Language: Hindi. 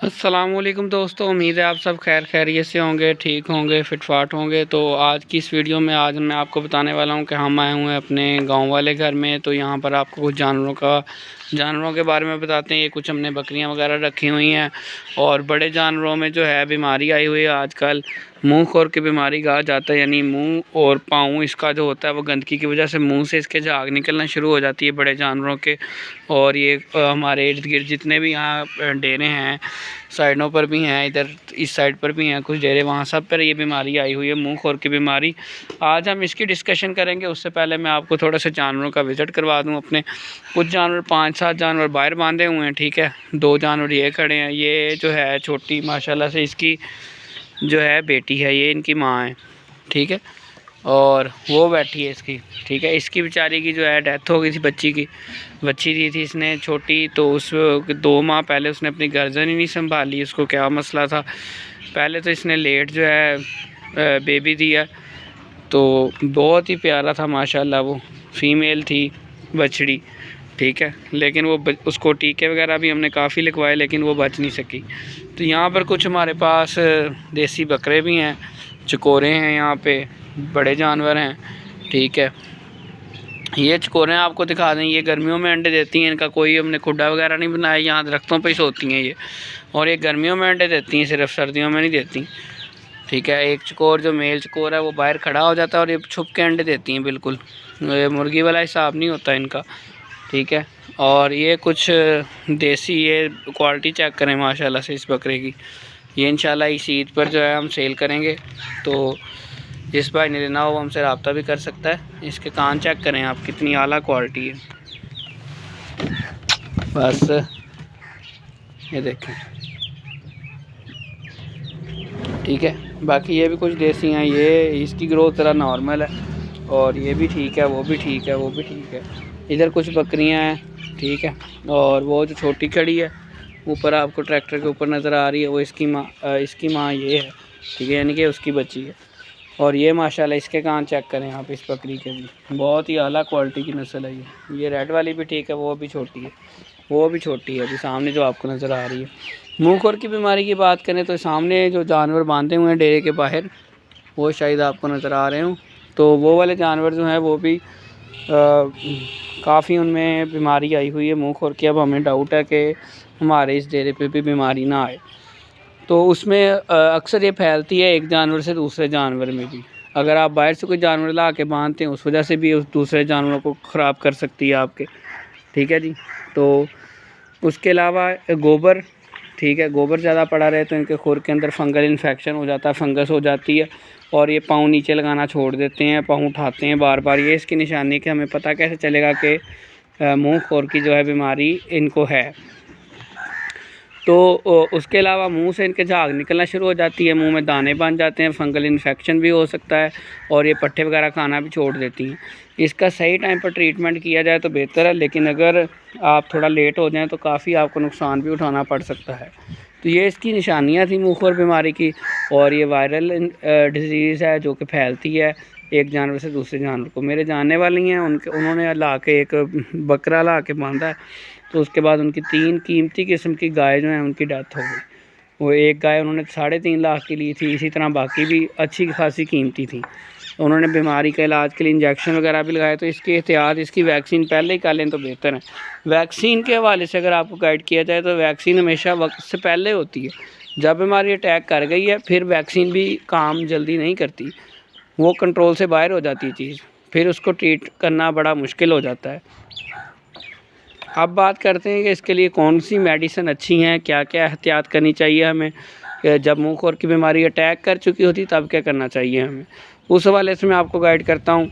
अस्सलामुअलैकुम दोस्तों, उम्मीद है आप सब खैर खैरियत से होंगे, ठीक होंगे, फिटफाट होंगे। तो आज की इस वीडियो में आज मैं आपको बताने वाला हूं कि हम आए हुए हैं अपने गांव वाले घर में। तो यहां पर आपको कुछ जानवरों के बारे में बताते हैं। ये कुछ हमने बकरियां वगैरह रखी हुई हैं और बड़े जानवरों में जो है बीमारी आई हुई है आजकल, मुंह खुर की बीमारी कहा जाता है। यानी मुंह और पाँव इसका जो होता है वो गंदगी की वजह से मुंह से इसके झाग निकलना शुरू हो जाती है बड़े जानवरों के। और ये हमारे इर्द गिर्द जितने भी यहाँ डेरे हैं, साइडों पर भी हैं, इधर इस साइड पर भी हैं कुछ डेरे, वहाँ सब पर ये बीमारी आई हुई है, मुंह खुर की बीमारी। आज हम इसकी डिस्कशन करेंगे। उससे पहले मैं आपको थोड़ा सा जानवरों का विज़िट करवा दूँ अपने। कुछ जानवर 5-7 जानवर बाहर बांधे हुए हैं, ठीक है। 2 जानवर ये खड़े हैं। ये जो है छोटी माशाल्लाह से इसकी जो है बेटी है, ये इनकी माँ है, ठीक है। और वो बैठी है इसकी, ठीक है। इसकी बेचारी की जो है डेथ हो गई थी, बच्ची दी थी इसने छोटी। तो उस 2 माह पहले उसने अपनी गर्दन ही नहीं संभाली। उसको क्या मसला था, पहले तो इसने लेट जो है बेबी दिया। तो बहुत ही प्यारा था माशाल्लाह, वो फीमेल थी बछड़ी, ठीक है। लेकिन वो उसको टीके वगैरह भी हमने काफ़ी लिखवाए, लेकिन वो बच नहीं सकी। तो यहाँ पर कुछ हमारे पास देसी बकरे भी हैं, चकोरे हैं, यहाँ पे बड़े जानवर हैं, ठीक है। ये चकोरें आपको दिखा दें, ये गर्मियों में अंडे देती हैं। इनका कोई हमने खुड्डा वगैरह नहीं बनाया, यहाँ दरख्तों पे ही सोती हैं ये। और ये गर्मियों में अंडे देती हैं, सिर्फ सर्दियों में नहीं देती, ठीक है। एक चकोर जो मेल चकोर है वो बाहर खड़ा हो जाता है और ये छुप के अंडे देती हैं, बिल्कुल मुर्गी वाला हिसाब नहीं होता इनका, ठीक है। और ये कुछ देसी, ये क्वालिटी चेक करें माशाल्लाह से इस बकरे की। ये इंशाल्लाह इस ईद पर जो है हम सेल करेंगे। तो जिस भाई ने लेना हो वो हमसे रब्ता भी कर सकता है। इसके कान चेक करें आप, कितनी आला क्वालिटी है, बस ये देखें, ठीक है। बाकी ये भी कुछ देसी हैं। ये इसकी ग्रोथ ज़रा नॉर्मल है और ये भी ठीक है, वो भी ठीक है, वो भी ठीक है। इधर कुछ बकरियां हैं, ठीक है। और वो जो छोटी खड़ी है ऊपर आपको ट्रैक्टर के ऊपर नज़र आ रही है, वो इसकी माँ ये है, ठीक है, यानी कि उसकी बच्ची है। और ये माशाल्लाह इसके कान चेक करें आप, इस बकरी के भी बहुत ही आला क्वालिटी की नस्ल है ये रेड वाली भी ठीक है, वो भी छोटी है, वो भी छोटी है, अभी सामने जो आपको नज़र आ रही है। मुंह खुर की बीमारी की बात करें तो सामने जो जानवर बांधे हुए हैं डेरे के बाहर, वो शायद आपको नज़र आ रहे हों। तो वो वाले जानवर जो हैं वो भी काफ़ी उनमें बीमारी आई हुई है मुंह खुर की। अब हमें डाउट है कि हमारे इस डेरे पे भी बीमारी ना आए। तो उसमें अक्सर ये फैलती है एक जानवर से दूसरे जानवर में भी। अगर आप बाहर से कोई जानवर ला के बांधते हैं उस वजह से भी उस दूसरे जानवरों को ख़राब कर सकती है आपके, ठीक है जी। तो उसके अलावा गोबर, ठीक है, गोबर ज़्यादा पड़ा रहे तो इनके खुर के अंदर फंगल इन्फेक्शन हो जाता है, फंगस हो जाती है और ये पाँव नीचे लगाना छोड़ देते हैं, पाँव उठाते हैं बार बार। ये इसकी निशानी कि हमें पता कैसे चलेगा कि मुंह खुर की जो है बीमारी इनको है। तो उसके अलावा मुंह से इनके झाग निकलना शुरू हो जाती है, मुंह में दाने बन जाते हैं, फंगल इन्फेक्शन भी हो सकता है और ये पट्टे वगैरह खाना भी छोड़ देती हैं। इसका सही टाइम पर ट्रीटमेंट किया जाए तो बेहतर है, लेकिन अगर आप थोड़ा लेट हो जाएं तो काफ़ी आपको नुकसान भी उठाना पड़ सकता है। तो ये इसकी निशानियाँ थी मुंह खुर बीमारी की। और ये वायरल डिजीज़ है जो कि फैलती है एक जानवर से दूसरे जानवर को। मेरे जानने वाली हैं, उन्होंने ला के एक बकरा ला के बांधा है, तो उसके बाद उनकी 3 कीमती किस्म की गाय जो हैं उनकी डेथ हो गई। वो एक गाय उन्होंने 3.5 लाख की ली थी, इसी तरह बाकी भी अच्छी खासी कीमती थी। उन्होंने बीमारी का इलाज के लिए इंजेक्शन वगैरह भी लगाए। तो इसकी एहतियात, इसकी वैक्सीन पहले ही कर लें तो बेहतर है। वैक्सीन के हवाले से अगर आपको गाइड किया जाए तो वैक्सीन हमेशा वक्त से पहले होती है। जब बीमारी अटैक कर गई है फिर वैक्सीन भी काम जल्दी नहीं करती, वो कंट्रोल से बाहर हो जाती है चीज़, फिर उसको ट्रीट करना बड़ा मुश्किल हो जाता है। अब बात करते हैं कि इसके लिए कौन सी मेडिसिन अच्छी हैं, क्या क्या एहतियात करनी चाहिए हमें। जब मुंह खुर की बीमारी अटैक कर चुकी होती तब क्या करना चाहिए हमें, उस हवाले से मैं आपको गाइड करता हूँ।